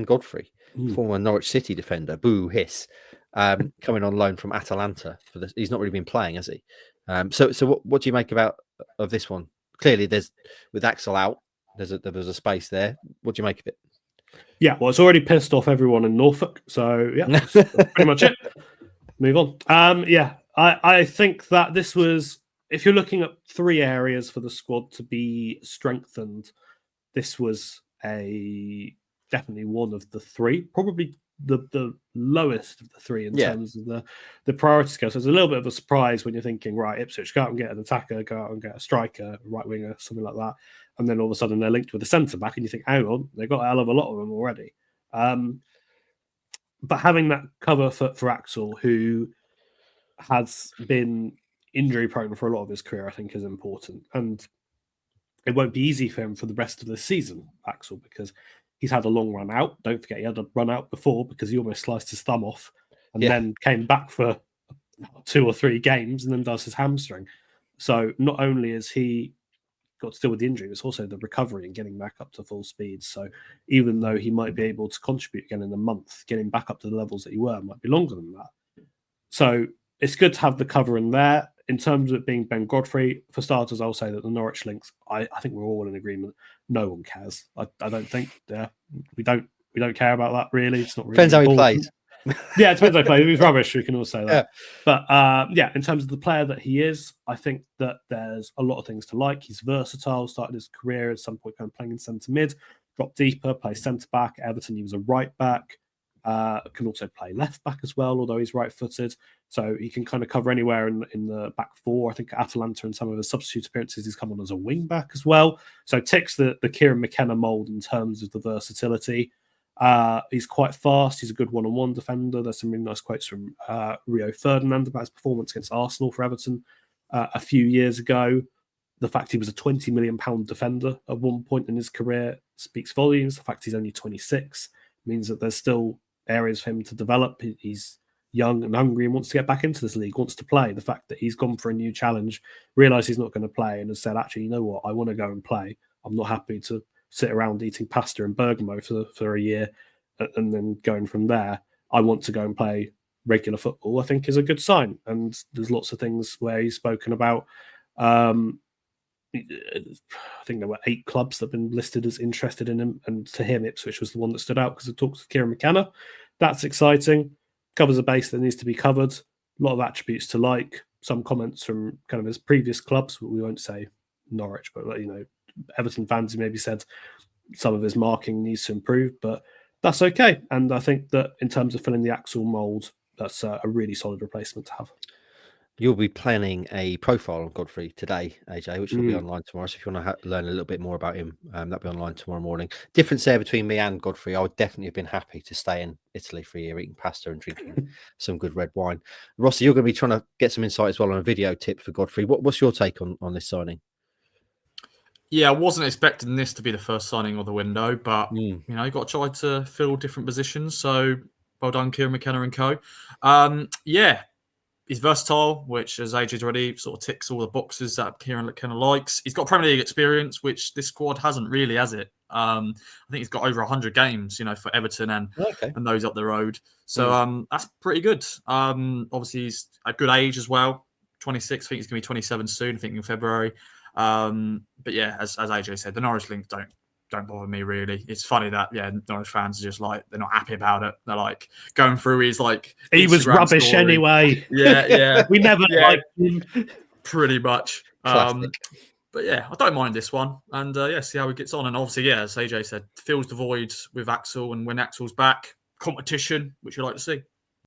Godfrey, former Norwich City defender, boo hiss, coming on loan from Atalanta for this. He's not really been playing, has he? So what do you make of this one? Clearly, there's with Axel out, there was a space there. What do you make of it? Yeah, well, it's already pissed off everyone in Norfolk, so yeah, that's pretty much it. Move on. I think that this was, if you're looking at 3 areas for the squad to be strengthened, this was definitely one of the 3, probably the lowest of the 3 in terms of the priority scale. So it's a little bit of a surprise when you're thinking, right, Ipswich, go out and get an attacker, go out and get a striker, right winger, something like that. And then all of a sudden they're linked with a centre back, and you think, hang on, they've got a hell of a lot of them already. But having that cover for Axel, who has been injury prone for a lot of his career, I think is important. And it won't be easy for him for the rest of the season, Axel, because he's had a long run out. Don't forget, he had a run out before because he almost sliced his thumb off and then came back for 2 or 3 games and then does his hamstring. So not only is he got to deal with the injury, it's also the recovery and getting back up to full speed. So even though he might be able to contribute again in a month, getting back up to the levels that he were might be longer than that. So it's good to have the cover in there. In terms of it being Ben Godfrey, for starters, I'll say that the Norwich links, I think we're all in agreement. No one cares. I don't think. We don't care about that really. It's not really depends important. how he plays. Yeah, it depends how he plays. If he's rubbish, we can all say that. Yeah. But in terms of the player that he is, I think that there's a lot of things to like. He's versatile. Started his career at some point kind of playing in centre mid, dropped deeper, plays centre back. At Everton, he was a right back. Can also play left back as well, although he's right-footed. So he can kind of cover anywhere in the back 4. I think at Atalanta and some of his substitute appearances, he's come on as a wing back as well. So ticks the Kieran McKenna mould in terms of the versatility. He's quite fast. He's a good one-on-one defender. There's some really nice quotes from Rio Ferdinand about his performance against Arsenal for Everton a few years ago. The fact he was a £20 million defender at one point in his career speaks volumes. The fact he's only 26 means that there's still areas for him to develop. He's young and hungry and wants to get back into this league, wants to play. The fact that he's gone for a new challenge, realised he's not going to play, and has said, actually, you know what, I want to go and play. I'm not happy to sit around eating pasta in Bergamo for a year and then going from there. I want to go and play regular football, I think is a good sign. And there's lots of things where he's spoken about. I think there were 8 clubs that have been listed as interested in him, and to him, Ipswich was the one that stood out because it talks to Kieran McKenna. That's exciting. Covers a base that needs to be covered. A lot of attributes to like. Some comments from kind of his previous clubs. We won't say Norwich, but Everton fans who maybe said some of his marking needs to improve, but that's okay. And I think that in terms of filling the Axel mould, that's a really solid replacement to have. You'll be planning a profile on Godfrey today, AJ, which will be online tomorrow. So if you want to learn a little bit more about him, that'll be online tomorrow morning. Difference there between me and Godfrey. I would definitely have been happy to stay in Italy for a year, eating pasta and drinking some good red wine. Rossi, you're going to be trying to get some insight as well on a video tip for Godfrey. What's your take on this signing? Yeah, I wasn't expecting this to be the first signing of the window, but you got to try to fill different positions. So well done, Kieran McKenna and co. He's versatile, which, as AJ's already sort of ticks all the boxes that Kieran McKenna likes. He's got Premier League experience, which this squad hasn't really, has it? I think he's got over 100 games, for Everton and those up the road. So that's pretty good. Obviously, he's a good age as well. 26, I think he's going to be 27 soon, I think in February. But yeah, as AJ said, the Norwich link don't bother me really. It's funny that Norwich fans are just like, they're not happy about it. They're like going through his like he Instagram was rubbish story. Anyway. Yeah. We never liked him. Pretty much. Classic. But yeah, I don't mind this one. And see how he gets on. And obviously, as AJ said, fills the void with Axel. And when Axel's back, competition, which you like to see.